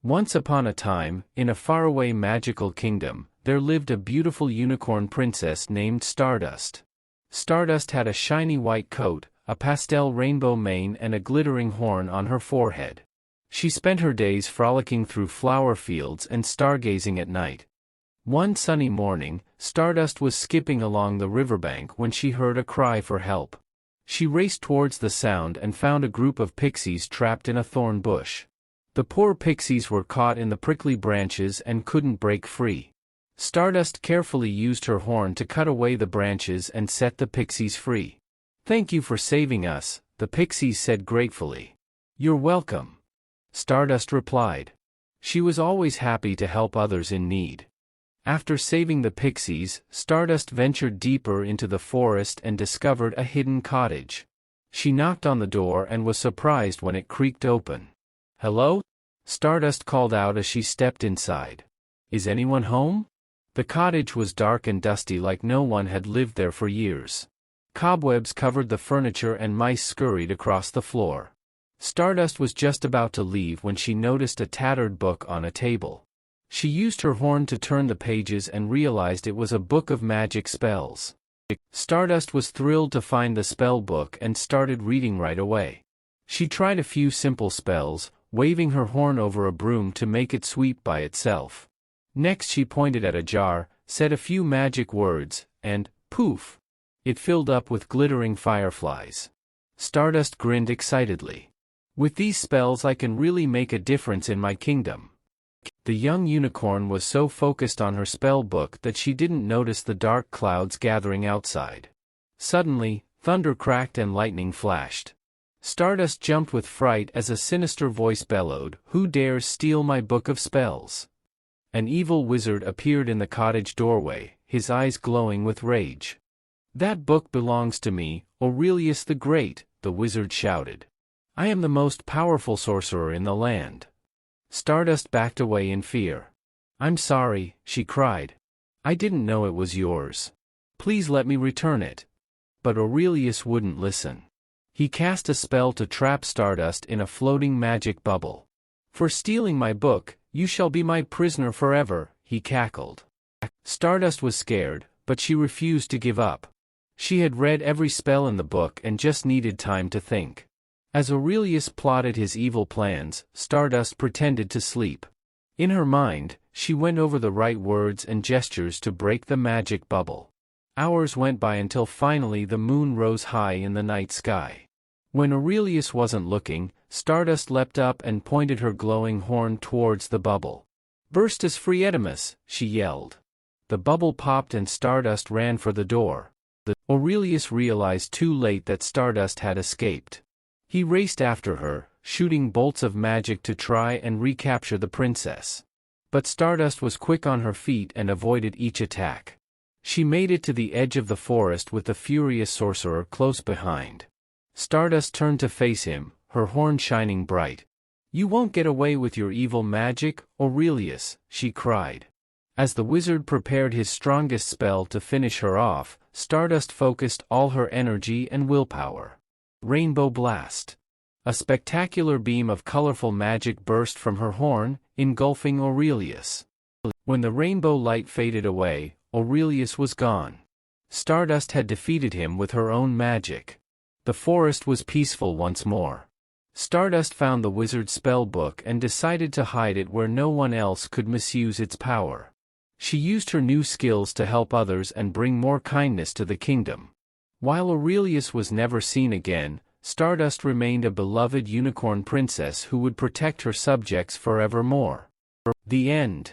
Once upon a time, in a faraway magical kingdom, there lived a beautiful unicorn princess named Stardust. Stardust had a shiny white coat, a pastel rainbow mane and a glittering horn on her forehead. She spent her days frolicking through flower fields and stargazing at night. One sunny morning, Stardust was skipping along the riverbank when she heard a cry for help. She raced towards the sound and found a group of pixies trapped in a thorn bush. The poor pixies were caught in the prickly branches and couldn't break free. Stardust carefully used her horn to cut away the branches and set the pixies free. "Thank you for saving us," the pixies said gratefully. "You're welcome," Stardust replied. She was always happy to help others in need. After saving the pixies, Stardust ventured deeper into the forest and discovered a hidden cottage. She knocked on the door and was surprised when it creaked open. "Hello?" Stardust called out as she stepped inside. "Is anyone home?" The cottage was dark and dusty, like no one had lived there for years. Cobwebs covered the furniture and mice scurried across the floor. Stardust was just about to leave when she noticed a tattered book on a table. She used her horn to turn the pages and realized it was a book of magic spells. Stardust was thrilled to find the spell book and started reading right away. She tried a few simple spells, waving her horn over a broom to make it sweep by itself. Next she pointed at a jar, said a few magic words, and, poof! It filled up with glittering fireflies. Stardust grinned excitedly. "With these spells I can really make a difference in my kingdom." The young unicorn was so focused on her spell book that she didn't notice the dark clouds gathering outside. Suddenly, thunder cracked and lightning flashed. Stardust jumped with fright as a sinister voice bellowed, "Who dares steal my book of spells?" An evil wizard appeared in the cottage doorway, his eyes glowing with rage. "That book belongs to me, Aurelius the Great," the wizard shouted. "I am the most powerful sorcerer in the land." Stardust backed away in fear. "I'm sorry," she cried. "I didn't know it was yours. Please let me return it." But Aurelius wouldn't listen. He cast a spell to trap Stardust in a floating magic bubble. "For stealing my book, you shall be my prisoner forever," he cackled. Stardust was scared, but she refused to give up. She had read every spell in the book and just needed time to think. As Aurelius plotted his evil plans, Stardust pretended to sleep. In her mind, she went over the right words and gestures to break the magic bubble. Hours went by until finally the moon rose high in the night sky. When Aurelius wasn't looking, Stardust leapt up and pointed her glowing horn towards the bubble. "Burstus Frietimus," she yelled. The bubble popped and Stardust ran for the door. Aurelius realized too late that Stardust had escaped. He raced after her, shooting bolts of magic to try and recapture the princess. But Stardust was quick on her feet and avoided each attack. She made it to the edge of the forest with the furious sorcerer close behind. Stardust turned to face him, her horn shining bright. "You won't get away with your evil magic, Aurelius," she cried. As the wizard prepared his strongest spell to finish her off, Stardust focused all her energy and willpower. Rainbow Blast. A spectacular beam of colorful magic burst from her horn, engulfing Aurelius. When the rainbow light faded away, Aurelius was gone. Stardust had defeated him with her own magic. The forest was peaceful once more. Stardust found the wizard's spell book and decided to hide it where no one else could misuse its power. She used her new skills to help others and bring more kindness to the kingdom. While Aurelius was never seen again, Stardust remained a beloved unicorn princess who would protect her subjects forevermore. The end.